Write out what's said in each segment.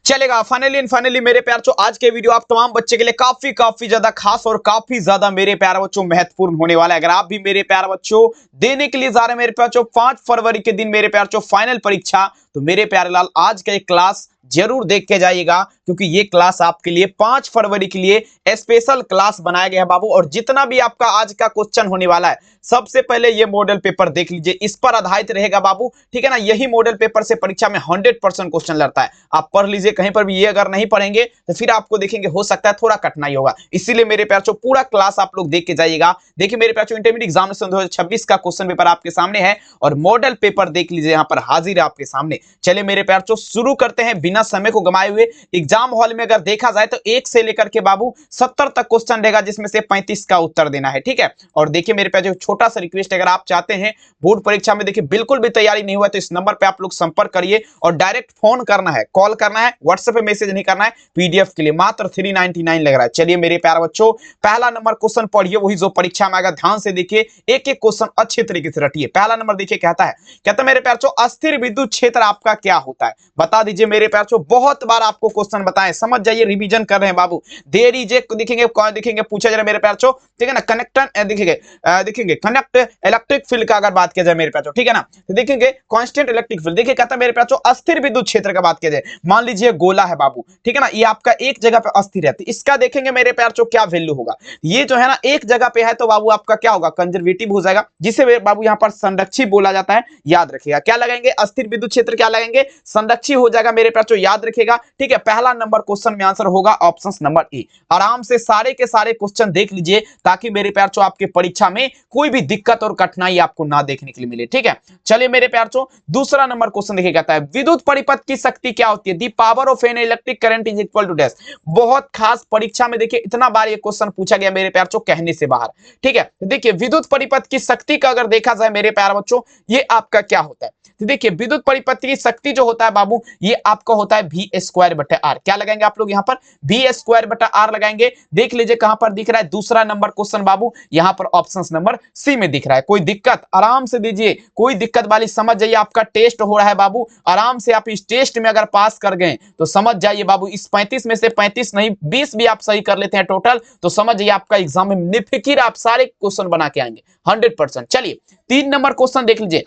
चलेगा। Finally and finally मेरे प्यार बच्चों, आज के वीडियो आप तमाम बच्चे के लिए काफी ज्यादा खास और काफी ज्यादा मेरे प्यार बच्चों महत्वपूर्ण होने वाला है। अगर आप भी मेरे प्यार बच्चों देने के लिए जा रहे हैं मेरे प्यार बच्चों 5 फरवरी के दिन मेरे प्यार बच्चों फाइनल परीक्षा, तो मेरे प्यारे लाल आज का एक क्लास जरूर देख के जाइएगा, क्योंकि ये क्लास आपके लिए 5 फरवरी के लिए स्पेशल क्लास बनाया गया है बाबू। और जितना भी आपका आज का क्वेश्चन होने वाला है, सबसे पहले ये मॉडल पेपर देख लीजिए, इस पर आधारित रहेगा बाबू, ठीक है ना। यही मॉडल पेपर से परीक्षा में 100% क्वेश्चन लड़ता है। आप पढ़ लीजिए, कहीं पर भी ये अगर नहीं पढ़ेंगे तो फिर आपको देखेंगे हो सकता है थोड़ा कठिनाई होगा। इसीलिए मेरे प्यार बच्चों पूरा क्लास आप लोग देख के जाइएगा। देखिए मेरे प्यार बच्चों, इंटरमीडिएट एग्जामिनेशन 2026 का क्वेश्चन पेपर आपके सामने है और मॉडल पेपर देख लीजिए यहाँ पर हाजिर है आपके सामने। चलिए मेरे प्यार बच्चों शुरू करते हैं बिना समय को गंवाए हुए। एग्जाम हॉल में अगर देखा जाए तो 1 से लेकर के बाबू 70 तक क्वेश्चन रहेगा, जिसमें से 35 का उत्तर देना है, ठीक है। और देखिए मेरे प्यार छोटा सा रिक्वेस्ट, अगर आप चाहते हैं बोर्ड परीक्षा में देखिए बिल्कुल भी तैयारी नहीं हुआ तो इस नंबर पे आप लोग संपर्क करिए और डायरेक्ट फोन करना है, कॉल करना है, व्हाट्सएप पे मैसेज नहीं करना है। पीडीएफ के लिए मात्र 399 लग रहा है। चलिए मेरे प्यार बच्चों पहला नंबर क्वेश्चन पढ़िए, वही जो परीक्षा में आएगा। ध्यान से देखिए, एक एक क्वेश्चन अच्छे तरीके से रटिए। पहला नंबर देखिए कहता है मेरे प्यार बच्चों अस्थिर विद्युत क्षेत्र आपका क्या होता है, बता दीजिए मेरे प्यार बच्चों। बहुत बार आपको क्वेश्चन बताएं, समझ जाइए, रिवीजन कर रहे हैं बाबू। देर इज देखेंगे पूछा जा रहा है मेरे प्यार बच्चों, ठीक है ना। कनेक्टर देखेंगे कनेक्ट इलेक्ट्रिक फील्ड का अगर बात किया जाए मेरे प्यार बच्चों, ठीक है ना, तो देखेंगे कांस्टेंट इलेक्ट्रिक फील्ड। देखिए कहता है मेरे प्यार बच्चों अस्थिर विद्युत क्षेत्र का बात किया जाए, मान लीजिए गोला है बाबू, ठीक है ना, ये आपका एक जगह पे अस्थिर है, तो इसका देखेंगे मेरे प्यार बच्चों क्या वैल्यू होगा। ये जो है ना एक जगह पे है तो बाबू आपका क्या होगा, कंजर्वेटिव हो जाएगा, जिसे बाबू यहाँ पर संरक्षी बोला जाता है। याद रखिएगा क्या लगाएंगे, अस्थिर विद्युत क्षेत्र क्या लगाएंगे, संरक्षी हो जाएगा मेरे प्यार बच्चों, याद रखिएगा, ठीक है। पहला नंबर क्वेश्चन में आंसर होगा ऑप्शन नंबर ए। आराम से सारे के सारे क्वेश्चन देख लीजिए, ताकि मेरे प्यार बच्चों आपके परीक्षा में कोई भी दिक्कत और कठिनाई आपको ना देखने के लिए मिले, ठीक है। चलिए मेरे प्यार बच्चों दूसरा नंबर क्वेश्चन देखिए कहता है विद्युत परिपथ की शक्ति क्या होती है, the power of an electric current is equal to dash. बहुत खास परीक्षा में देखिए इतना बार ये क्वेश्चन पूछा गया मेरे प्यार बच्चों कहने से बाहर, ठीक है। देखिए विद्युत परिपथ की शक्ति का अगर देखा जाए मेरे प्यार बच्चों, ये आपका क्या होता है, तो देखिए विद्युत परिपथ की शक्ति जो होता है बाबू, ये आपका होता है वी स्क्वायर बटा आर। क्या लगाएंगे आप लोग यहाँ पर, वी स्क्वायर बटा आर लगाएंगे। देख लीजिए कहां पर दिख रहा है दूसरा नंबर क्वेश्चन बाबू, यहां पर ऑप्शन नंबर सी में दिख रहा है। कोई दिक्कत आराम से दीजिए, कोई दिक्कत वाली समझ जाइए, आपका टेस्ट हो रहा है बाबू, आराम से आप इस टेस्ट में अगर पास कर गए तो समझ जाइए बाबू, इस 35 में से 35 नहीं 20 भी आप सही कर लेते हैं टोटल, तो समझ जाइए आपका एग्जाम में निफिकिर आप सारे क्वेश्चन बना के आएंगे 100%। चलिए 3 नंबर क्वेश्चन देख लीजिए,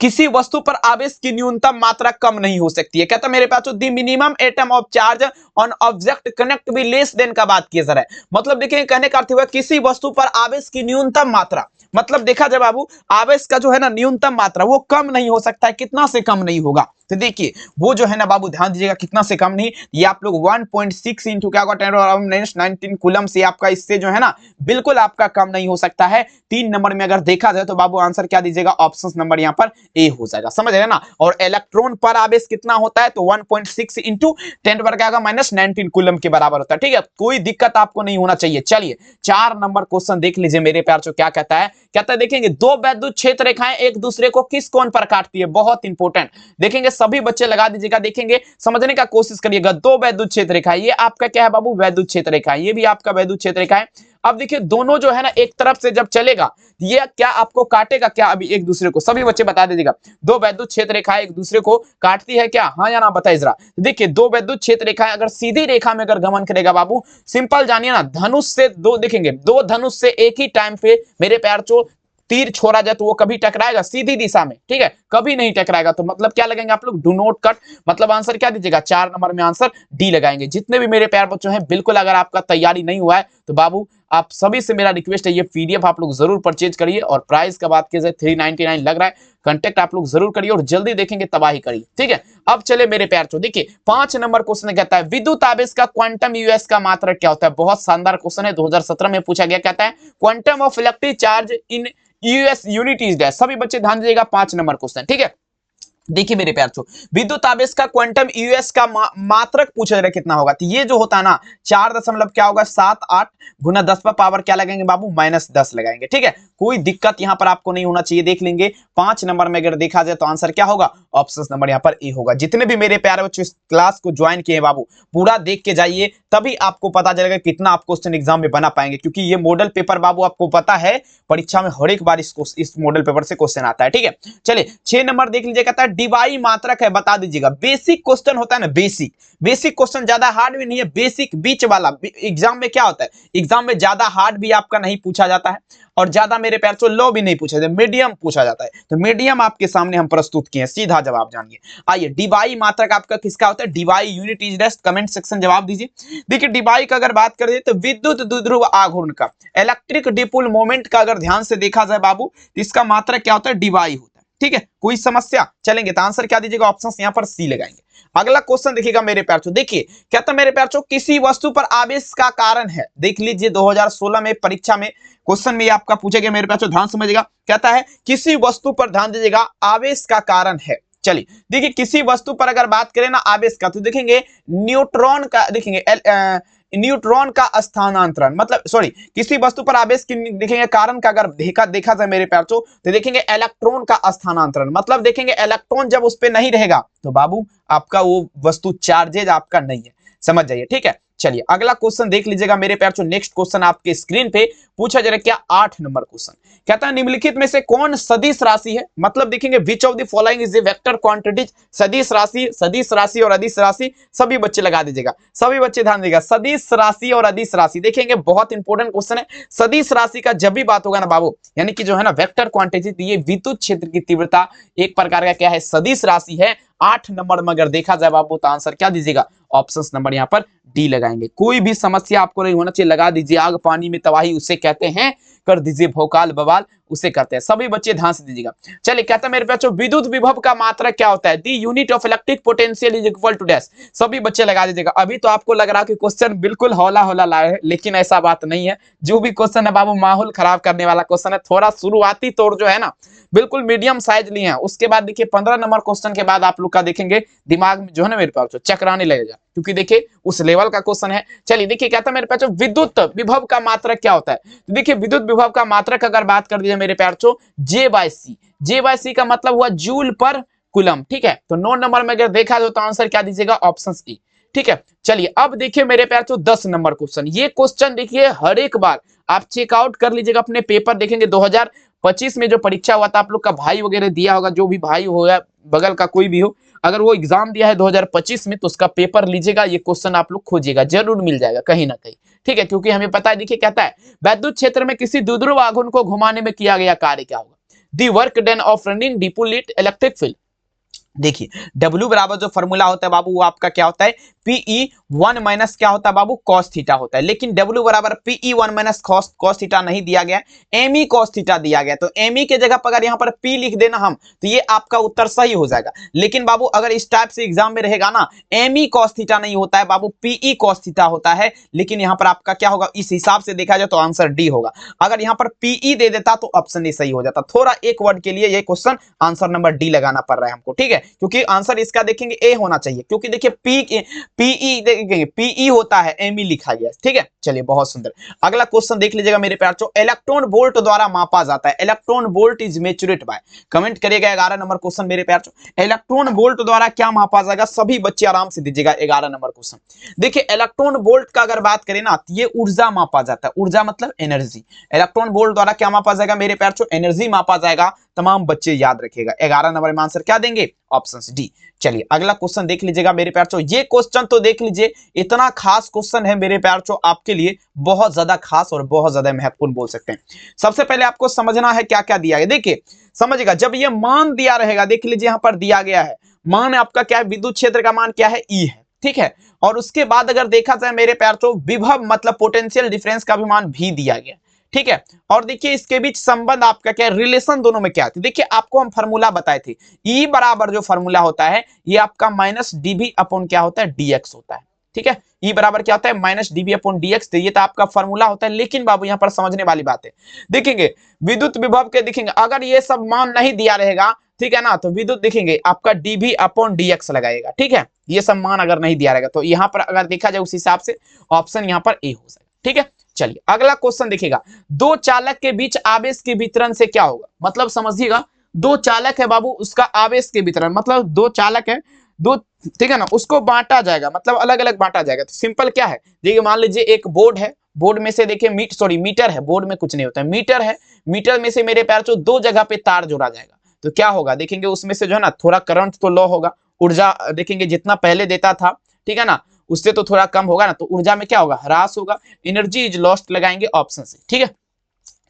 किसी वस्तु पर आवेश की न्यूनतम मात्रा कम नहीं हो सकती है। कहता मेरे पास the minimum atom of charge on object connect be less than का बात किया जा रहा है। मतलब देखिए कहने का अर्थ हुआ किसी वस्तु पर आवेश की न्यूनतम मात्रा, मतलब देखा जाए बाबू आवेश का जो है ना न्यूनतम मात्रा वो कम नहीं हो सकता है। कितना से कम नहीं होगा, तो देखिए वो जो है ना बाबू ध्यान दीजिएगा कितना से कम नहीं, ये आप लोग 1.6 इंटू क्या होगा 10⁻⁹ कूलम से आपका, इससे जो है ना बिल्कुल आपका कम नहीं हो सकता है। 3 नंबर में अगर देखा जाए तो बाबू आंसर क्या दीजिएगा, ऑप्शन नंबर यहाँ पर ए हो जाएगा, समझ रहे ना। और इलेक्ट्रॉन पर आवेश कितना होता है, तो 1.6 इंटू 10⁻⁻⁹ कूलम के बराबर होता है, ठीक है। कोई दिक्कत आपको नहीं होना चाहिए। चलिए 4 नंबर क्वेश्चन देख लीजिए मेरे प्यार बच्चों, क्या कहता है देखेंगे दो वैद्युत क्षेत्र रेखाएं एक दूसरे को किस कोण पर काटती है। बहुत इंपॉर्टेंट, देखेंगे सभी बच्चे लगा दीजिएगा, देखेंगे समझने का कोशिश करिएगा। दो वैद्युत क्षेत्र रेखा, ये आपका क्या है बाबू, वैद्युत क्षेत्र रेखा, ये भी आपका वैद्युत क्षेत्र रेखा है। अब देखिए दोनों जो है ना एक तरफ से जब चलेगा ये क्या आपको काटेगा क्या, अभी एक दूसरे को, सभी बच्चे बता दीजिएगा। दो वैद्युत क्षेत्र रेखाएं एक दूसरे को काटती है क्या, हाँ या ना बताइए जरा। देखिए दो वैद्युत क्षेत्र रेखाएं अगर सीधी रेखा में अगर गमन करेगा बाबू, सिंपल जानिए ना, धनुष से दो, देखेंगे दो धनुष से एक ही टाइम पे मेरे प्यार चो तीर छोड़ा जाए तो वो कभी टकराएगा सीधी दिशा में, ठीक है, कभी नहीं टकराएगा। तो मतलब क्या लगाएंगे आप लोग, डू नॉट कट, मतलब आंसर क्या दीजिएगा, 4 नंबर में आंसर डी लगाएंगे। जितने भी मेरे प्यार बच्चों हैं, बिल्कुल अगर आपका तैयारी नहीं हुआ है तो बाबू आप सभी से मेरा रिक्वेस्ट है, ये पीडीएफ आप लोग जरूर परचेज करिए। और प्राइस का बात की जाए 399 लग रहा है, कांटेक्ट आप लोग जरूर करिए और जल्दी देखेंगे तबाही करिए, ठीक है। अब चले मेरे प्यार चो, देखिए 5 नंबर क्वेश्चन कहता है विद्युत आवेश का क्वांटम यूएस का मात्रक क्या होता है। बहुत शानदार क्वेश्चन है, 2017 में पूछा गया। कहता है quantum of electric charge in US unit is dash. सभी बच्चे ध्यान दीजिएगा, 5 नंबर क्वेश्चन, ठीक है। देखिए मेरे प्यार चो, विद्युत आवेश का क्वांटम यूएस का मात्रक पूछा जा रहा है कितना होगा, तो ये जो होता है ना 4 दशमलव क्या होगा 7-8 गुना 10 पर पावर क्या लगाएंगे बाबू, -10 लगाएंगे, ठीक है। कोई दिक्कत यहां पर आपको नहीं होना चाहिए। देख लेंगे 5 नंबर में अगर देखा जाए तो आंसर क्या होगा, ऑप्शन नंबर यहां पर ए होगा। जितने भी मेरे प्यारे बच्चों इस क्लास को ज्वाइन किए बाबू, पूरा देख के जाइए, तभी आपको पता चलेगा कितना आप क्वेश्चन एग्जाम में बना पाएंगे। क्योंकि ये मॉडल पेपर बाबू आपको पता है परीक्षा में हर एक बार इस मॉडल पेपर से क्वेश्चन आता है, ठीक है। चलिए 6 नंबर देख लीजिए, कहता है डीवाई मात्रक है, बता दीजिएगा। बेसिक क्वेश्चन होता है ना, बेसिक बेसिक क्वेश्चन, ज्यादा हार्ड भी नहीं है, बेसिक बीच वाला। एग्जाम में क्या होता है, एग्जाम में ज्यादा हार्ड भी आपका नहीं पूछा जाता है और ज्यादा मेरे प्यार से लो भी नहीं पूछा जाता, मीडियम पूछा जाता है। तो मीडियम आपके सामने हम प्रस्तुत किए, सीधा जवाब जानिए। आइए, डीवाई मात्रक आपका किसका होता है, डीवाई unit is rest, comment section जवाब दीजिए। देखिए डीवाई का अगर बात करें तो विद्युत द्विध्रुव आघूर्ण का, इलेक्ट्रिक डिपोल मोमेंट का अगर ध्यान से देखा जाए बाबू, तो इसका मात्रक क्या होता है, डीवाई होता है। ठीक है, कोई समस्या, चलेंगे तो आंसर क्या दीजिएगा, ऑप्शन यहाँ पर सी लगाएंगे। अगला क्वेश्चन देखिएगा मेरे प्यार, देखिए कहता है मेरे प्यार, किसी वस्तु पर आवेश का कारण है। देख लीजिए 2016 में परीक्षा में क्वेश्चन में आपका पूछा गया मेरे प्यार, ध्यान समझिएगा। कहता है किसी वस्तु पर, ध्यान दीजिएगा, आवेश का कारण है। चलिए देखिए, किसी वस्तु पर अगर बात करें ना आवेश का, तो देखेंगे न्यूट्रॉन का, देखेंगे न्यूट्रॉन का स्थानांतरण, मतलब सॉरी, किसी वस्तु पर आवेश की देखेंगे कारण का अगर देखा जाए मेरे प्यार, तो देखेंगे इलेक्ट्रॉन का स्थानांतरण, मतलब देखेंगे इलेक्ट्रॉन जब उस पर नहीं रहेगा तो बाबू आपका वो वस्तु चार्जेज आपका नहीं है, समझ जाइए। ठीक है, चलिए अगला क्वेश्चन देख लीजिएगा मेरे प्यार। नेक्स्ट क्वेश्चन आपके स्क्रीन पे पूछा जा रहा है क्या, 8 नंबर क्वेश्चन। कहता है निम्नलिखित में से कौन सदिश राशि है, मतलब देखेंगे which of the following is a vector quantities. सदिश राशि और अदिश राशि, सभी बच्चे लगा दीजिएगा, सभी बच्चे ध्यान दीजिएगा। सदिश राशि और अदिश राशि देखेंगे, बहुत इंपॉर्टेंट क्वेश्चन है। सदिश राशि का जब भी बात होगा ना बाबू, यानी कि जो है ना वेक्टर क्वांटिटी, ये विद्युत क्षेत्र की तीव्रता एक प्रकार का क्या है, सदिश राशि है। 8 नंबर में अगर देखा जाए बाबू, तो आंसर क्या दीजिएगा, ऑप्शन नंबर यहाँ पर डी लगाएंगे। कोई भी समस्या आपको नहीं होना चाहिए, लगा दीजिए। आग पानी में तबाही उसे कहते हैं, कर दीजिए भोकाल बवाल उसे करते हैं। सभी बच्चे ध्यान से दीजिएगा। चलिए कहता है मेरे बच्चों, विद्युत विभव का मात्रक क्या होता है, the unit of electric potential is equal to dash. सभी बच्चे लगा दीजिएगा। अभी तो आपको लग रहा कि क्वेश्चन बिल्कुल हौला हौला लाए है, लेकिन ऐसा बात नहीं है। जो भी क्वेश्चन है बाबू, माहौल खराब करने वाला क्वेश्चन है। थोड़ा शुरुआती तौर जो है ना, बिल्कुल मीडियम साइज लिए हैं। उसके बाद देखिए 15 नंबर क्वेश्चन के बाद आप लोग का देखेंगे दिमाग में जो है ना मेरे पास चकराने लगेगा, क्योंकि देखिए उस लेवल का क्वेश्चन है। चलिए देखिए कहता है मेरे पास, विद्युत विभव का मात्रक क्या होता है। तो देखिए विद्युत विभव का मात्रक अगर बात कर दीजिए मेरे प्यार, जे बाई सी का मतलब हुआ जूल पर कूलम। ठीक है, तो 9 नंबर में अगर देखा जाए तो आंसर क्या दीजिएगा, ऑप्शन ई। ठीक है, चलिए अब देखिए मेरे प्यार 10 नंबर क्वेश्चन। ये क्वेश्चन देखिए हर एक बार आप चेकआउट कर लीजिएगा अपने पेपर, देखेंगे 2025 में जो परीक्षा हुआ था, आप लोग का भाई वगैरह दिया होगा, जो भी भाई हो या बगल का कोई भी हो, अगर वो एग्जाम दिया है 2025 में, तो उसका पेपर लीजिएगा, ये क्वेश्चन आप लोग खोजिएगा, जरूर मिल जाएगा कहीं ना कहीं। ठीक है, क्योंकि हमें पता है। देखिए कहता है वैद्युत क्षेत्र में किसी द्विध्रुव आघूर्ण को घुमाने में किया गया कार्य क्या होगा, the work done of running dipole electric field. देखिए W बराबर जो फॉर्मूला होता है बाबू, वो आपका क्या होता है, PE1 माइनस क्या होता है बाबू, cos थीटा होता है। लेकिन W बराबर PE1 माइनस cos थीटा नहीं दिया गया, ME cos थीटा दिया गया। तो ME के जगह पर अगर यहाँ पर P लिख देना हम, तो ये आपका उत्तर सही हो जाएगा। लेकिन बाबू अगर इस टाइप से एग्जाम में रहेगा ना, ME cos थीटा नहीं होता है बाबू, PE cos थीटा होता है। लेकिन यहाँ पर आपका क्या होगा, इस हिसाब से देखा जाए तो आंसर डी होगा। अगर यहाँ पर PE दे देता तो ऑप्शन ए सही हो जाता। थोड़ा एक वर्ड के लिए ये क्वेश्चन आंसर नंबर डी लगाना पड़ रहा है हमको। ठीक है, क्योंकि आंसर इसका देखेंगे ए होना चाहिए, क्योंकि देखिए पीई देखेंगे, पीई होता है, एमई लिखा गया। ठीक है, चलिए बहुत सुंदर। अगला क्वेश्चन देख लीजिएगा मेरे प्यार, इलेक्ट्रॉन वोल्ट द्वारा मापा जाता है। Electron volt is measured by, comment करिएगा। 11 नंबर क्वेश्चन मेरे प्यार, इलेक्ट्रॉन वोल्ट द्वारा क्या मापा जाएगा, सभी बच्चे आराम से दीजिएगा। 11 नंबर क्वेश्चन देखिए, इलेक्ट्रॉन वोल्ट का अगर बात करें ना, ये ऊर्जा मापा जाता है। ऊर्जा मतलब एनर्जी। इलेक्ट्रॉन वोल्ट द्वारा क्या मापा जाएगा मेरे प्यार, एनर्जी मापा जाएगा। तमाम बच्चे याद रखिएगा। 11 नंबर में आंसर क्या देंगे, ऑप्शन डी। चलिए अगला क्वेश्चन देख लीजिएगा मेरे प्यार, ये क्वेश्चन तो देख लीजिए, इतना खास क्वेश्चन है मेरे प्यार, आपके लिए बहुत ज्यादा खास और बहुत ज्यादा महत्वपूर्ण बोल सकते हैं। सबसे पहले आपको समझना है क्या क्या दिया है। देखिए समझिएगा, जब ये मान दिया रहेगा, देख लीजिए यहां पर दिया गया है मान आपका क्या है, विद्युत क्षेत्र का मान क्या है, ई है। ठीक है, और उसके बाद अगर देखा जाए मेरे प्यार, विभव मतलब पोटेंशियल डिफरेंस का भी मान भी दिया गया। ठीक है, और देखिए इसके बीच संबंध आपका क्या है, रिलेशन दोनों में क्या है। देखिए आपको हम फार्मूला बताए थे, ई बराबर जो फार्मूला होता है, ये आपका माइनस डीबी अपॉन क्या होता है, डीएक्स होता है। ठीक है, ई बराबर क्या होता है, माइनस डीबी अपॉन डीएक्स। तो ये तो आपका फार्मूला होता है। लेकिन बाबू यहाँ पर समझने वाली बात है, देखेंगे विद्युत विभव के, देखेंगे अगर ये सब मान नहीं दिया रहेगा, ठीक है ना, तो विद्युत देखेंगे आपका डीबी अपॉन डीएक्स लगाएगा। ठीक है, ये सब मान अगर नहीं दिया रहेगा, तो यहाँ पर अगर देखा जाए उस हिसाब से ऑप्शन यहाँ पर ए हो जाएगा। ठीक है, चलिए अगला क्वेश्चन देखिएगा, दो चालक के बीच आवेश के वितरण से क्या होगा। मतलब समझिएगा, दो चालक है बाबू, उसका आवेश के वितरण, मतलब दो चालक है, दो, ठीक है ना, उसको बांटा जाएगा, मतलब अलग अलग बांटा जाएगा। तो सिंपल क्या है, देखिए मान लीजिए एक बोर्ड है, बोर्ड में से देखिए मीटर है, बोर्ड में कुछ नहीं होता है, मीटर है, मीटर में से मेरे प्यार दो जगह पे तार जोड़ा जाएगा। तो क्या होगा देखेंगे, उसमें से जो है ना थोड़ा करंट तो लो होगा, ऊर्जा देखेंगे जितना पहले देता था, ठीक है ना, उससे तो थोड़ा कम होगा ना, तो ऊर्जा में क्या होगा, ह्रास होगा, एनर्जी इज लॉस्ट लगाएंगे ऑप्शन से, ठीक है।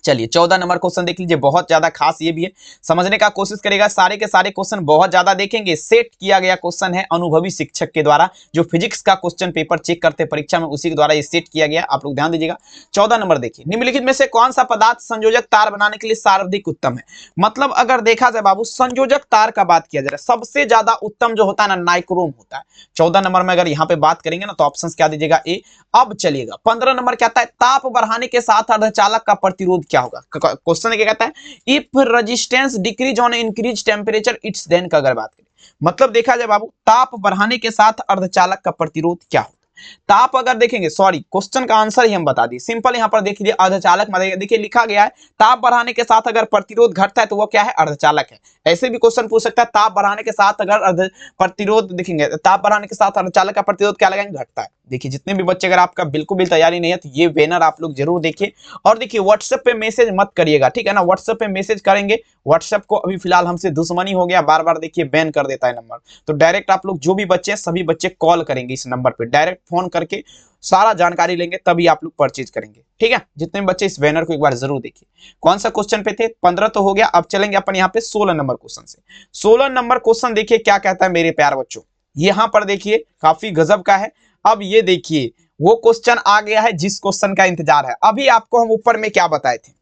चलिए 14 नंबर क्वेश्चन देख लीजिए, बहुत ज्यादा खास ये भी है, समझने का कोशिश करेगा, सारे के सारे क्वेश्चन बहुत ज्यादा देखेंगे, सेट किया गया क्वेश्चन है अनुभवी शिक्षक के द्वारा, जो फिजिक्स का क्वेश्चन पेपर चेक करते परीक्षा में उसी के द्वारा ये सेट किया गया, आप लोग ध्यान दीजिएगा। 14 नंबर देखिए, निम्नलिखित में से कौन सा पदार्थ संयोजक तार बनाने के लिए सर्वाधिक उत्तम है। मतलब अगर देखा जाए बाबू, संयोजक तार का बात किया जाए, सबसे ज्यादा उत्तम जो होता है ना, नाइक्रोम होता है। 14 नंबर में अगर यहाँ पे बात करेंगे ना, तो ऑप्शन क्या दीजिएगा, ए। अब चलिएगा 15 नंबर क्या आता है, ताप बढ़ाने के साथ अर्धचालक का प्रतिरोध क्या होगा। क्वेश्चन क्या कहता है, if resistance decrease on increase temperature it's then का अगर बात करें, मतलब देखा जाए बाबू, ताप बढ़ाने के साथ अर्धचालक का प्रतिरोध क्या होता है। ताप अगर देखेंगे, सॉरी क्वेश्चन का आंसर ही हम बता दिए, सिंपल यहाँ पर देखिए अर्धचालक में देखिए लिखा गया है, ताप बढ़ाने के साथ अगर प्रतिरोध घटता है तो वो क्या है, अर्धचालक है। ऐसे भी क्वेश्चन पूछ सकता है, ताप बढ़ाने के साथ अगर अर्ध प्रतिरोध देखेंगे, ताप बढ़ाने के साथ अर्धचालक का प्रतिरोध क्या लगाएंगे, घटता है। देखिए जितने भी बच्चे, अगर आपका बिल्कुल भी तैयारी नहीं है तो ये बैनर आप लोग जरूर देखिए, और देखिए व्हाट्सएप पे मैसेज मत करिएगा, ठीक है ना, व्हाट्सएप पे मैसेज करेंगे, व्हाट्सएप को अभी फिलहाल हमसे दुश्मनी हो गया, बार बार देखिए बैन कर देता है नंबर, तो डायरेक्ट आप लोग जो भी बच्चे हैं सभी बच्चे कॉल करेंगे इस नंबर पे, डायरेक्ट फोन करके सारा जानकारी लेंगे, तभी आप लोग परचेज करेंगे, ठीक है। जितने भी बच्चे इस बैनर को एक बार जरूर देखिए। कौन सा क्वेश्चन पे थे, 15 तो हो गया, अब चलेंगे अपन यहाँ पे 16 नंबर क्वेश्चन से। 16 नंबर क्वेश्चन देखिए क्या कहता है मेरे प्यार बच्चों, यहाँ पर देखिए काफी गजब का है। अब ये देखिए वो क्वेश्चन आ गया है जिस क्वेश्चन का इंतजार है। अभी आपको हम ऊपर में क्या बताए थे,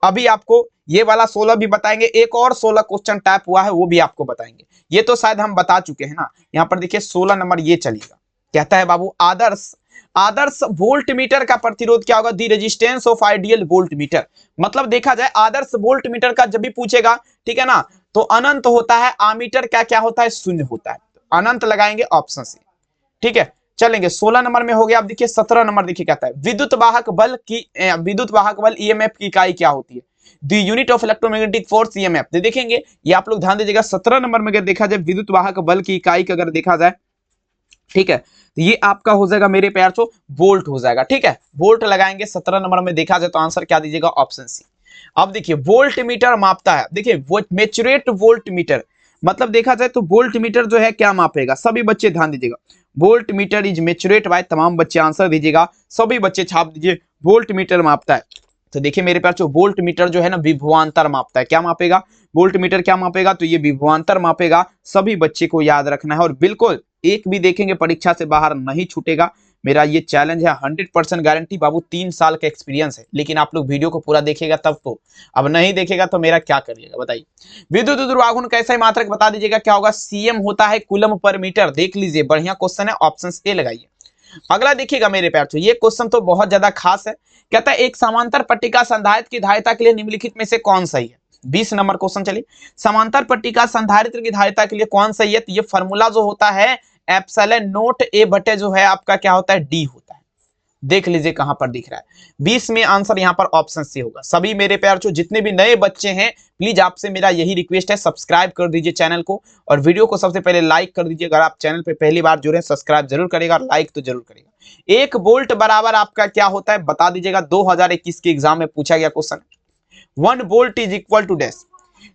अभी आपको ये वाला 16 भी बताएंगे, एक और 16 क्वेश्चन टाइप हुआ है वो भी आपको बताएंगे, ये तो शायद हम बता चुके हैं ना। यहाँ पर देखिए 16 नंबर ये चलिएगा, कहता है बाबू, आदर्श वोल्ट मीटर का प्रतिरोध क्या होगा, दी resistance of ideal volt meter. मतलब देखा जाए आदर्श वोल्ट मीटर का जब भी पूछेगा, ठीक है ना, तो अनंत होता है, आमीटर का क्या होता है, शून्य होता है, तो अनंत लगाएंगे ऑप्शन से, ठीक है। चलेंगे 16 नंबर में हो गया। अब देखिए 17 नंबर देखिए कहता है, विद्युत वाहक बल ईएमएफ की इकाई क्या होती है, the unit of electromagnetic force EMF. देखिए ये आप लोग ध्यान दीजिएगा, 17 नंबर में अगर देखा जाए विद्युत वाहक बल की इकाई का अगर देखा जाए, ठीक है, तो ये आपका हो जाएगा मेरे प्यार चो वोल्ट हो जाएगा, ठीक है, वोल्ट लगाएंगे 17 नंबर में। देखा जाए तो आंसर क्या दीजिएगा, ऑप्शन सी। अब देखिए वोल्ट मीटर मापता है, देखिए वो मैचुरेट वोल्ट मीटर, मतलब देखा जाए तो वोल्ट मीटर जो है क्या मापेगा, सभी बच्चे ध्यान दीजिएगा, वोल्ट मीटर इज मैचुरेट बाय, तमाम बच्चे आंसर दीजिएगा, सभी बच्चे छाप दीजिए, वोल्ट मीटर मापता है। तो देखिए मेरे पास जो वोल्ट मीटर जो है ना विभवांतर मापता है, क्या मापेगा, वोल्ट मीटर क्या मापेगा, तो ये विभवांतर मापेगा, सभी बच्चे को याद रखना है, और बिल्कुल एक भी देखेंगे परीक्षा से बाहर नहीं छूटेगा, मेरा ये चैलेंज है, 100% गारंटी बाबू, 3 साल का एक्सपीरियंस है, लेकिन आप लोग वीडियो को पूरा देखिएगा तब तो, अब नहीं देखेगा तो मेरा क्या करिएगा बताइए। विद्युत दुर्वाघूर्ण कैसा मात्रक बता दीजिएगा, क्या होगा, सीएम होता है कूलम पर मीटर। देख लीजिए बढ़िया क्वेश्चन है, ऑप्शन ए लगाइए। अगला देखिएगा मेरे प्यार, ये क्वेश्चन तो बहुत ज्यादा खास है, कहता है एक समांतर पट्टिका संधारित्र की धारिता के लिए निम्नलिखित में से कौन सही है। 20 नंबर क्वेश्चन, चलिए समांतर पट्टिका संधारित्र की धारिता के लिए कौन सही है, तो ये फॉर्मूला जो होता है एप्सिलॉन नॉट ए बटे जो है आपका क्या होता है, डी होता है। देख लीजिए कहां पर दिख रहा है, 20 में आंसर यहां पर ऑप्शन सी होगा। सभी मेरे प्यार जितने भी नए बच्चे हैं, प्लीज आपसे मेरा यही रिक्वेस्ट है, सब्सक्राइब कर दीजिए चैनल को, और वीडियो को सबसे पहले लाइक कर दीजिए। अगर आप चैनल पे पहली बार जुड़े, सब्सक्राइब जरूर करेगा, लाइक तो जरूर करेगा। 1 वोल्ट बराबर आपका क्या होता है बता दीजिएगा, 2021 के एग्जाम में पूछा गया question. 1 volt is equal to dash.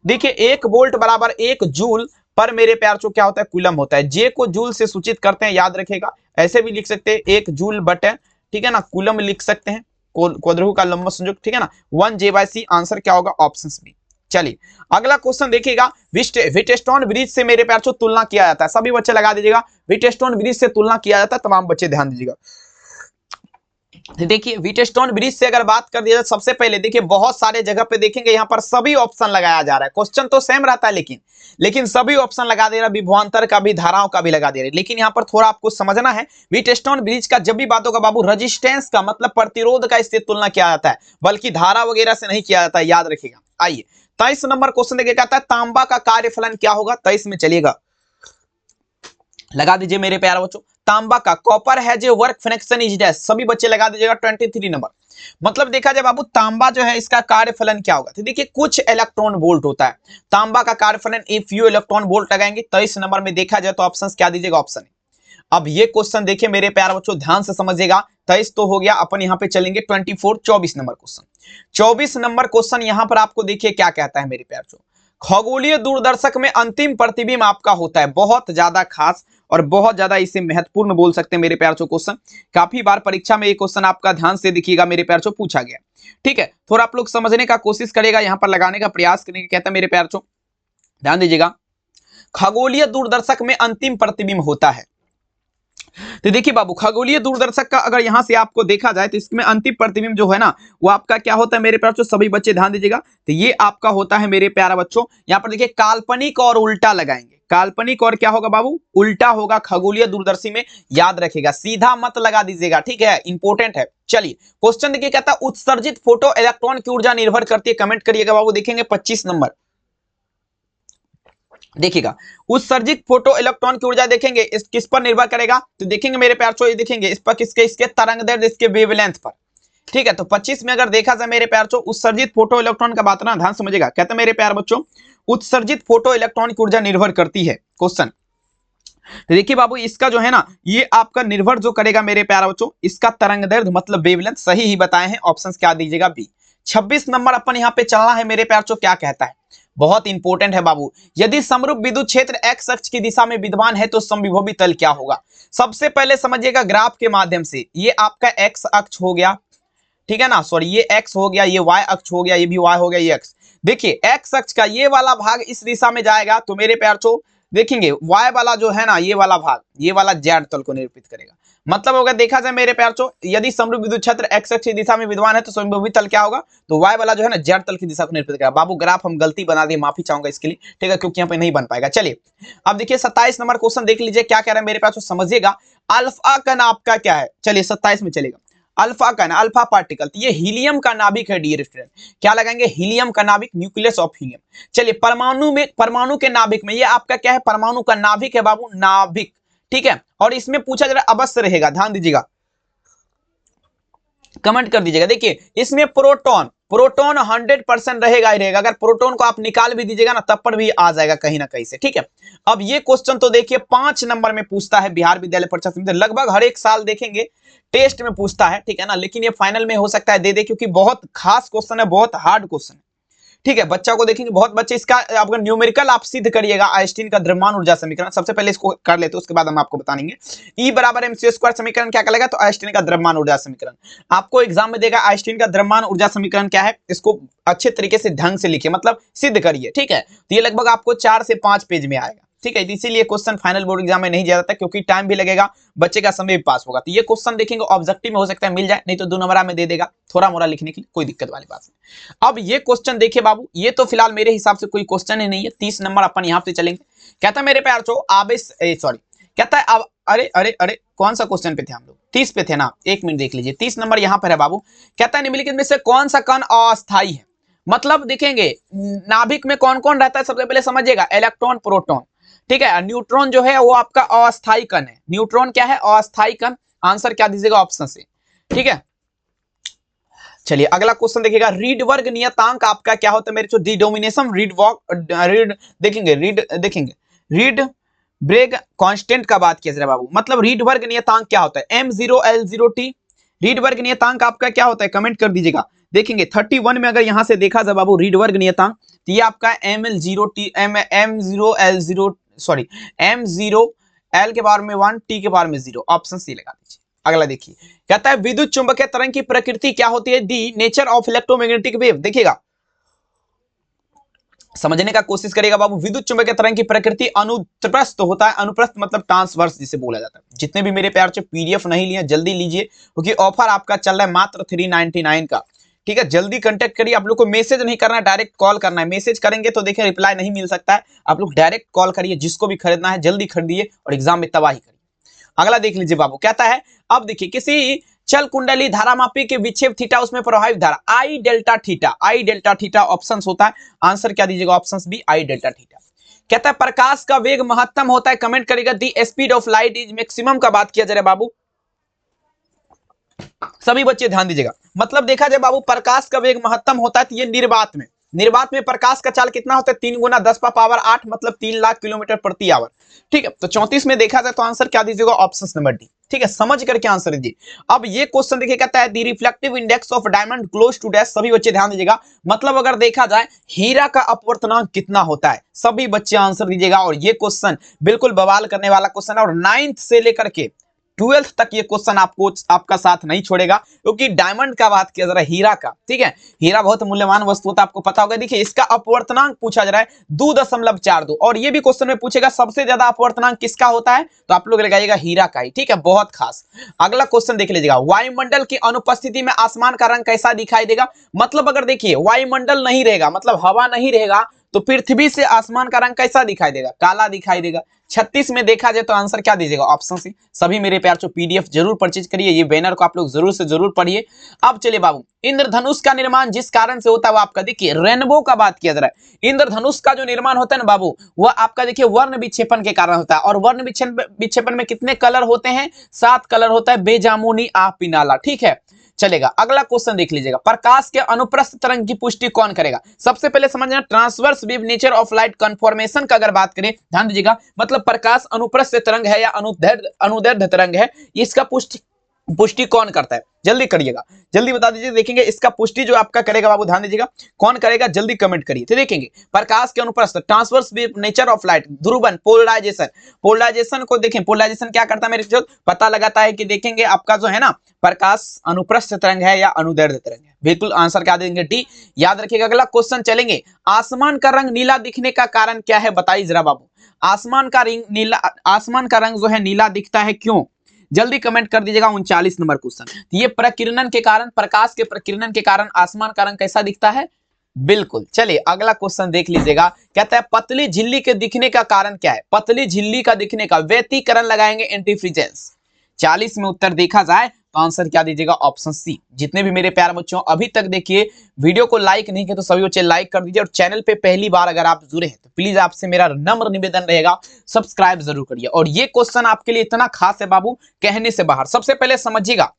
देखिए 1 वोल्ट बराबर 1 जूल पर मेरे प्यार क्या होता है, कूलम होता है। जे को जूल से सूचित करते हैं, याद रखेगा, ऐसे भी लिख सकते हैं 1 जूल बटे, ठीक है ना, कूलम लिख सकते हैं, क्वाड्रेटिक का लंबा संयुग, ठीक है ना, 1 J/C। आंसर क्या होगा, ऑप्शन बी। चलिए अगला क्वेश्चन देखिएगा, व्हिटस्टोन ब्रिज से मेरे प्यार तुलना किया जाता है, सभी बच्चे लगा दीजिएगा, व्हिटस्टोन ब्रिज से तुलना किया जाता है, तमाम बच्चे ध्यान दीजिएगा। देखिए व्हिटस्टोन ब्रिज से अगर बात कर दिया जाए, सबसे पहले देखिए बहुत सारे जगह पे देखेंगे यहाँ पर सभी ऑप्शन लगाया जा रहा है, क्वेश्चन तो सेम रहता है लेकिन सभी ऑप्शन लगा दे रहा है, विभवांतर का भी, धाराओं का भी लगा दे रहे हैं। लेकिन यहाँ पर थोड़ा आपको समझना है, व्हिटस्टोन ब्रिज का जब भी बात होगा बाबू, रेजिस्टेंस का मतलब प्रतिरोध का इससे तुलना किया जाता है, बल्कि धारा वगैरह से नहीं किया जाता है, याद रखिएगा। आइए 23 नंबर क्वेश्चन देखिए, कहता है तांबा का कार्यफलन क्या होगा। 23 में चलिएगा, लगा दीजिए मेरे प्यारे बच्चों, तांबा का, कॉपर है जो वर्क फ्रैक्शन इज डैश, सभी बच्चे लगा दीजिएगा। 23 नंबर, मतलब देखा जाए बाबू तांबा जो है इसका कार्यफलन क्या होगा, तो देखिए कुछ इलेक्ट्रॉन वोल्ट होता है, तांबा का कार्यफलन इफ यू इलेक्ट्रॉन वोल्ट लगाएंगे। 23 नंबर में देखा जाए तो ऑप्शन क्या दीजिएगा, ऑप्शन ए। अब ये क्वेश्चन देखिए मेरे प्यारे बच्चों ध्यान से समझिएगा, 23 तो हो गया, अपन यहाँ पे चलेंगे 24 24 नंबर क्वेश्चन। 24 नंबर क्वेश्चन यहाँ पर आपको देखिए क्या कहता है मेरे प्यारे बच्चों, खगोलीय दूरदर्शक में अंतिम प्रतिबिंब आपका होता है। बहुत ज्यादा खास और बहुत ज्यादा इसे महत्वपूर्ण बोल सकते हैं मेरे प्यार चो क्वेश्चन। काफी बार परीक्षा में ये क्वेश्चन आपका ध्यान से देखिएगा मेरे प्यार चो पूछा गया। ठीक है, थोड़ा आप लोग समझने का कोशिश करेगा, यहाँ पर लगाने का प्रयास करेंगे। कहता है मेरे प्यार चो ध्यान दीजिएगा, खगोलीय दूरदर्शक में अंतिम प्रतिबिंब होता है। तो देखिए बाबू, खगोलीय दूरदर्शक का अगर यहां से आपको देखा जाए तो इसमें अंतिम प्रतिबिंब जो है ना वो आपका क्या होता है मेरे प्यारे बच्चों, सभी बच्चे ध्यान दीजिएगा। तो ये आपका होता है मेरे प्यारे बच्चों, यहाँ पर देखिए काल्पनिक और उल्टा लगाएंगे। काल्पनिक और क्या होगा बाबू, उल्टा होगा खगोलीय दूरदर्शी में, याद रखिएगा, सीधा मत लगा दीजिएगा, ठीक है, इंपॉर्टेंट है। चलिए क्वेश्चन देखिए, कहता है उत्सर्जित फोटो इलेक्ट्रॉन की ऊर्जा निर्भर करती है, कमेंट करिएगा बाबू। देखेंगे 25 नंबर, देखिएगा उत्सर्जित फोटो इलेक्ट्रॉन की ऊर्जा देखेंगे इस किस पर निर्भर करेगा, तो देखेंगे मेरे प्यार चो, ये देखेंगे इस पर किसके, इसके तरंगदैर्ध्य, इसके वेवलेंथ पर। ठीक है, तो 25 में अगर देखा जाए मेरे प्यार चो, उत्सर्जित फोटो इलेक्ट्रॉन का बात ना ध्यान समझेगा। कहते हैं मेरे प्यार बच्चों, उत्सर्जित फोटो इलेक्ट्रॉन की ऊर्जा निर्भर करती है। क्वेश्चन तो देखिए बाबू, इसका जो है ना ये आपका निर्भर जो करेगा मेरे प्यार बच्चों, इसका तरंगदैर्ध्य मतलब वेवलेंथ, सही ही बताए हैं, ऑप्शन क्या दीजिएगा, बी। 26 नंबर अपन यहाँ पे चलना है मेरे प्यार चो, क्या कहता है, बहुत इंपॉर्टेंट है बाबू। यदि समरूप विद्युत क्षेत्र एक्स अक्ष की दिशा में विद्यमान है तो समविभवी तल क्या होगा। सबसे पहले समझिएगा ग्राफ के माध्यम से, ये आपका एक्स अक्ष हो गया, ठीक है ना, सॉरी ये एक्स हो गया, ये वाई अक्ष हो गया, ये भी वाई हो गया, ये एक्स। देखिए एक्स अक्ष का ये वाला भाग इस दिशा में जाएगा तो मेरे प्यार चो देखेंगे वाई वाला जो है ना, ये वाला भाग, ये वाला जेड तल को निरूपित करेगा। मतलब होगा देखा जाए मेरे प्यार चो, यदि समरूप विद्युत क्षेत्र एक्स अक्ष की दिशा में विद्यमान है तो समविभवी तल क्या होगा, तो वाई वाला जो है ना जेड तल की दिशा को निरूपित करेगा। बाबू ग्राफ हम गलती बना दिए, माफी चाहूंगा इसके लिए, ठीक है, क्योंकि यहाँ पे नहीं बन पाएगा। चलिए अब देखिए 27 नंबर क्वेश्चन देख लीजिए, क्या कह रहा है मेरे पास, समझिएगा। अल्फा कण आपका क्या है, चलिए 27 में चलेगा। अल्फा कण, अल्फा पार्टिकल, तो ये हीलियम का नाभिक है डियर स्टूडेंट। क्या लगाएंगे, हीलियम का नाभिक, न्यूक्लियस ऑफ हीलियम। चलिए परमाणु में, परमाणु के नाभिक में, ये आपका क्या है, परमाणु का नाभिक है बाबू, नाभिक, ठीक है। और इसमें पूछा जरा अवश्य रहेगा, ध्यान दीजिएगा, कमेंट कर दीजिएगा। देखिए इसमें प्रोटॉन, प्रोटॉन 100% रहेगा ही रहेगा। अगर प्रोटॉन को आप निकाल भी दीजिएगा ना तब पर भी आ जाएगा कहीं ना कहीं से, ठीक है। अब ये क्वेश्चन तो देखिए 5 नंबर में पूछता है बिहार विद्यालय परीक्षा समिति, लगभग हर एक साल देखेंगे टेस्ट में पूछता है, ठीक है ना, लेकिन ये फाइनल में हो सकता है दे दे, क्योंकि बहुत खास क्वेश्चन है, बहुत हार्ड क्वेश्चन है, ठीक है। बच्चा को देखेंगे बहुत बच्चे इसका आपका न्यूमेरिकल आप सिद्ध करिएगा, आइंस्टीन का द्रव्यमान ऊर्जा समीकरण। सबसे पहले इसको कर लेते हैं, उसके बाद हम आपको बताएंगे E बराबर mc स्क्वायर समीकरण क्या कहलाएगा, तो आइंस्टीन का द्रव्यमान ऊर्जा समीकरण। आपको एग्जाम में देगा आइंस्टीन का द्रव्यमान ऊर्जा समीकरण क्या है, इसको अच्छे तरीके से ढंग से लिखिए, मतलब सिद्ध करिए, ठीक है। तो ये लगभग आपको 4 से 5 पेज में आएगा, ठीक है। इसीलिए क्वेश्चन फाइनल बोर्ड एग्जाम में नहीं जाता क्योंकि टाइम भी लगेगा, बच्चे का समय भी पास होगा। तो ये क्वेश्चन देखेंगे ऑब्जेक्टिव में हो सकता है मिल जाए, नहीं तो 2 नंबर में दे देगा, थोड़ा मोड़ा लिखने के लिए, कोई दिक्कत वाली बात नहीं। अब ये क्वेश्चन देखिए बाबू, ये तो फिलहाल मेरे हिसाब से कोई क्वेश्चन ही नहीं है। 30 नंबर अपन यहाँ पे चलेंगे। कहता है मेरे प्यार चो आवेश, सॉरी कहता है अब, अरे अरे अरे कौन सा क्वेश्चन पे थे हम लोग, 30 पे थे ना, 1 मिनट देख लीजिए। 30 नंबर यहाँ पर है बाबू। कहता है निम्नलिखित में से कौन सा कण अस्थायी है, मतलब देखेंगे नाभिक में कौन कौन रहता है, सबसे पहले समझिएगा इलेक्ट्रॉन, प्रोटॉन, ठीक है। न्यूट्रॉन जो है वो आपका अस्थायी कण है, न्यूट्रॉन क्या है, अस्थायी कण। आंसर क्या दीजिएगा, ऑप्शन से, ठीक है। चलिए अगला क्वेश्चन देखिएगा, रीडवर्ग नियतांक आपका क्या होता है मेरे जो, डिनोमिनेशन रीड देखेंगे, रीड ब्रेग कांस्टेंट का बात किया जरा बाबू, मतलब रीडवर्ग नियतांक क्या होता है, M0 L0 T। रीडवर्ग नियतांक आपका क्या होता है, कमेंट कर दीजिएगा। देखेंगे 31 में अगर यहां से देखा जाए बाबू रीडवर्ग नियतांक, तो ये आपका ML0 T, M0 L0, sorry M0 L के पावर में 1, T के पावर में 0, ऑप्शन सी लगा दीजिए। अगला देखिए, कहता है विद्युत चुंबकीय तरंग की प्रकृति क्या होती है, दी नेचर ऑफ इलेक्ट्रोमैग्नेटिक वेव। देखिएगा समझने का कोशिश करेगा बाबू, विद्युत चुंबकीय तरंग की प्रकृति अनुप्रस्थ होता है, अनुप्रस्थ मतलब ट्रांसवर्स जिसे बोला जाता है। जितने भी मेरे प्यार से पीडीएफ नहीं लिए जल्दी लीजिए, क्योंकि ऑफर आपका चल रहा है मात्र 399 का, ठीक है। जल्दी कांटेक्ट करिए, आप लोग को मैसेज नहीं करना है, डायरेक्ट कॉल करना है। मैसेज करेंगे तो देखिए रिप्लाई नहीं मिल सकता है, आप लोग डायरेक्ट कॉल करिए, जिसको भी खरीदना है जल्दी खरीदिए और एग्जाम में तबाही करिए। अगला देख लीजिए बाबू, कहता है अब देखिए किसी चल कुंडली धारामापी के विक्षेप थीटा, उसमें प्रभावित धारा आई डेल्टा थीटा, आई डेल्टा थीटा ऑप्शन होता है। आंसर क्या दीजिएगा, ऑप्शन बी, आई डेल्टा थीटा। कहता है प्रकाश का वेग महत्तम होता है, कमेंट करेगा the speed of light is maximum का बात किया जा रहा है बाबू, सभी बच्चे ध्यान दीजिएगा। मतलब देखा जाए बाबू प्रकाश का वेग महत्तम होता है तो ये निर्वात में, निर्वात में प्रकाश का चाल कितना होता है? 3 गुना 10 का पावर 8 मतलब 3 लाख किलोमीटर प्रति आवर। ठीक है, तो 34 में देखा जाए तो आंसर क्या दीजिएगा? Option number D. ठीक है, समझ करके आंसर दीजिए। अब ये क्वेश्चन देखिए, कहता है the reflective index of diamond close to dash. सभी बच्चे ध्यान दीजिएगा, मतलब अगर देखा जाए हीरा का अपवर्तनांक कितना होता है? सभी बच्चे आंसर दीजिएगा। और ये क्वेश्चन बिल्कुल बवाल करने वाला क्वेश्चन है, और 9th से लेकर के 12th तक ये क्वेश्चन आपको आपका साथ नहीं छोड़ेगा, क्योंकि डायमंड का बात किया जा रहा है, हीरा का। ठीक है, हीरा बहुत मूल्यवान वस्तु होता है, आपको पता होगा। देखिए, इसका अपवर्तनांक पूछा जा रहा है 2.42, और ये भी क्वेश्चन में पूछेगा सबसे ज्यादा अपवर्तनांक किसका होता है, तो आप लोग लगाइएगा हीरा का ही। ठीक है, बहुत खास। अगला क्वेश्चन देख लीजिएगा, वायुमंडल की अनुपस्थिति में आसमान का रंग कैसा दिखाई देगा? मतलब अगर देखिए वायुमंडल नहीं रहेगा, मतलब हवा नहीं रहेगा, तो पृथ्वी से आसमान का रंग कैसा दिखाई देगा? काला दिखाई देगा। 36 में देखा जाए तो आंसर क्या दीजिएगा? Option C. सभी मेरे प्यार जो पीडीएफ जरूर परचेज करिए, ये बैनर को आप लोग जरूर से जरूर पढ़िए। अब चलिए बाबू, इंद्रधनुष का निर्माण जिस कारण से होता है वो आपका देखिए रेनबो का बात किया जा रहा है। इंद्रधनुष का जो निर्माण होता है ना बाबू, वह आपका देखिए वर्ण विक्षेपण के कारण होता है। और वर्ण विक्षेपण में कितने कलर होते हैं? 7 कलर होता है, बेजामुनी, पिनाला। ठीक है, चलेगा। अगला क्वेश्चन देख लीजिएगा, प्रकाश के अनुप्रस्थ तरंग की पुष्टि कौन करेगा? सबसे पहले समझना transverse wave nature of light conformation का अगर बात करें, ध्यान दीजिएगा, मतलब प्रकाश अनुप्रस्थ तरंग है या अनुदैर्ध्य तरंग है, इसका पुष्टि कौन करता है? जल्दी करिएगा, जल्दी बता दीजिए। देखेंगे इसका पुष्टि जो आपका करेगा बाबू, ध्यान दीजिएगा, कौन करेगा? जल्दी कमेंट करिए। तो देखेंगे प्रकाश के अनुप्रस्थ, transverse wave nature of light, ध्रुवन, पोलराइजेशन। पोलराइजेशन को देखें, पोलराइजेशन क्या करता है मेरे जो पता लगाता है कि देखेंगे आपका जो है ना प्रकाश अनुप्रस्थ तरंग है या अनुदैर्ध्य तरंग है। बिल्कुल आंसर क्या देंगे? डी। याद रखिएगा। अगला क्वेश्चन चलेंगे, आसमान का रंग नीला दिखने का कारण क्या है? बताइए जरा बाबू। आसमान का रंग जो है नीला दिखता है, क्यों? जल्दी कमेंट कर दीजिएगा। 39 नंबर क्वेश्चन, ये प्रकिरणन के कारण, प्रकाश के प्रकिरणन के कारण आसमान का रंग कैसा दिखता है? बिल्कुल। चलिए अगला क्वेश्चन देख लीजिएगा, कहता है पतली झिल्ली के दिखने का कारण क्या है? पतली झिल्ली का दिखने का व्यतिकरण लगाएंगे, एंटीफ्रीजेंस। 40 में उत्तर देखा जाए तो आंसर क्या दीजिएगा? Option C. जितने भी मेरे प्यारे बच्चों अभी तक देखिए वीडियो को लाइक नहीं किया तो सभी बच्चे लाइक कर दीजिए, और चैनल पे पहली बार अगर आप जुड़े हैं तो प्लीज आपसे मेरा नम्र निवेदन रहेगा, सब्सक्राइब जरूर करिए। और ये क्वेश्चन आपके लिए इतना खास है बाबू, कहने से बाहर। सबसे पहले समझिएगा,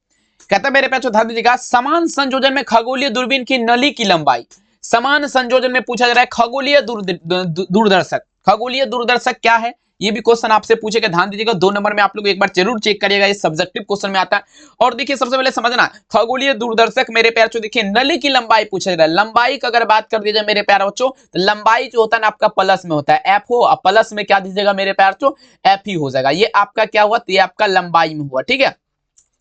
कहता है मेरे प्यारे ध्यान दीजिएगा, समान संयोजन में खगोलीय दूरबीन की नली की लंबाई। समान संयोजन में पूछा जा रहा है खगोलीय दूरदर्शक। खगोलीय दूरदर्शक क्या है? ये भी क्वेश्चन आपसे पूछेगा, ध्यान दीजिएगा। 2 नंबर में आप लोग एक बार जरूर चेक करिएगा, ये सब्जेक्टिव क्वेश्चन में आता है। और देखिए सबसे पहले समझना, खगोलीय दूरदर्शक मेरे प्यार बच्चों देखिए नली की लंबाई पूछा जा रहा है। लंबाई का अगर बात कर दीजिए मेरे प्यार बच्चों, तो लंबाई जो होता है ना आपका प्लस में होता है, एफ हो, और प्लस में क्या दीजिएगा मेरे प्यार बच्चों? एफ ही हो जाएगा। ये आपका क्या हुआ? तो ये आपका लंबाई में हुआ। ठीक है,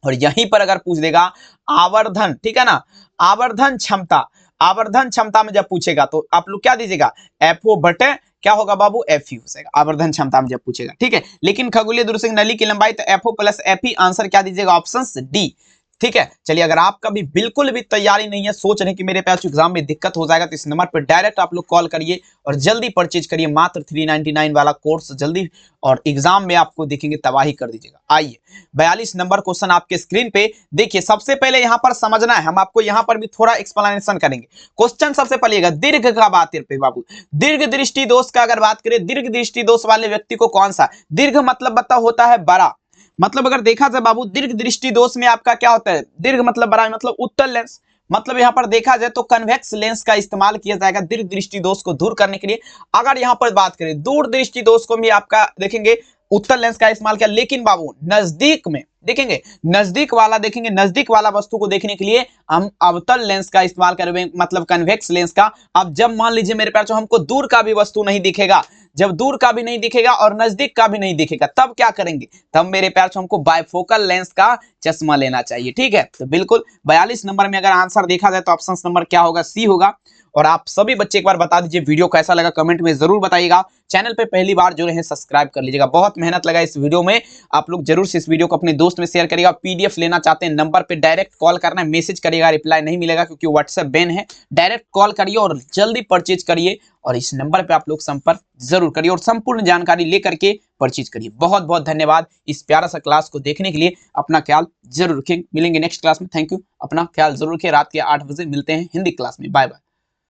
और यहीं पर अगर पूछ देगा आवर्धन, ठीक है ना, आवर्धन क्षमता, आवर्धन क्षमता में जब पूछेगा तो आप लोग क्या दीजिएगा? एफओ बटे क्या होगा बाबू? एफ ही हो जाएगा, आवर्धन क्षमता में जब पूछेगा। ठीक है, लेकिन खगोलीय दूरदर्शक नली की लंबाई तो एफओ प्लस एफ ही, आंसर क्या दीजिएगा? Option D. ठीक है, चलिए अगर आपका भी बिल्कुल भी तैयारी नहीं है, सोच रहे हैं कि मेरे पास एग्जाम में दिक्कत हो जाएगा, तो इस नंबर पर डायरेक्ट आप लोग कॉल करिए और जल्दी परचेज करिए। मात्र 399 वाला कोर्स जल्दी, और एग्जाम में आपको देखेंगे तबाही कर दीजिएगा। आइए 42 नंबर क्वेश्चन आपके स्क्रीन पे देखिए। सबसे पहले यहां पर समझना है, हम आपको यहां पर भी थोड़ा एक्सप्लेनेशन करेंगे। क्वेश्चन सबसे पहले दीर्घ का बात पे बाबू, दीर्घ दृष्टि दोष का अगर बात करें, दीर्घ दृष्टि दोष वाले व्यक्ति को कौन सा? दीर्घ मतलब बता होता है बड़ा, मतलब अगर देखा जाए बाबू दीर्घ दृष्टि दोष में आपका क्या होता है? दीर्घ मतलब बड़ा, मतलब उत्तल लेंस, मतलब यहां पर देखा जाए तो कन्वेक्स लेंस का इस्तेमाल किया जाएगा दीर्घ दृष्टि दोष को दूर करने के लिए। अगर यहां पर बात करें दूर दृष्टि दोष को भी आपका देखेंगे उत्तल लेंस का इस्तेमाल किया, लेकिन बाबू नजदीक में देखेंगे, नजदीक वाला देखेंगे, नजदीक वाला वस्तु को देखने के लिए हम अवतल लेंस का इस्तेमाल करेंगे, मतलब कन्वेक्स लेंस का। अब जब मान लीजिए मेरे प्यारे हमको दूर का भी वस्तु नहीं दिखेगा, जब दूर का भी नहीं दिखेगा और नजदीक का भी नहीं दिखेगा, तब क्या करेंगे? तब मेरे प्यार हमको बायफोकल लेंस का चश्मा लेना चाहिए। ठीक है, तो बिल्कुल 42 नंबर में अगर आंसर देखा जाए तो ऑप्शन नंबर क्या होगा? सी होगा। और आप सभी बच्चे एक बार बता दीजिए वीडियो कैसा लगा, कमेंट में जरूर बताइएगा। चैनल पे पहली बार जो रहे सब्सक्राइब कर लीजिएगा। बहुत मेहनत लगा इस वीडियो में, आप लोग जरूर से इस वीडियो को अपने दोस्त में शेयर करिएगा। पीडीएफ लेना चाहते हैं नंबर पे डायरेक्ट कॉल करना है, मैसेज करिएगा, रिप्लाई नहीं मिलेगा क्योंकि व्हाट्सएप बैन है। डायरेक्ट कॉल करिए और जल्दी परचेज करिए, और इस नंबर पे आप लोग संपर्क जरूर करिए और संपूर्ण जानकारी लेकर के परचेज करिए। बहुत बहुत धन्यवाद इस प्यारा सा क्लास को देखने के लिए। अपना ख्याल जरूर रखें, मिलेंगे नेक्स्ट क्लास में। थैंक यू, अपना ख्याल जरूर रखें। रात के 8 बजे मिलते हैं हिंदी क्लास में। Bye bye.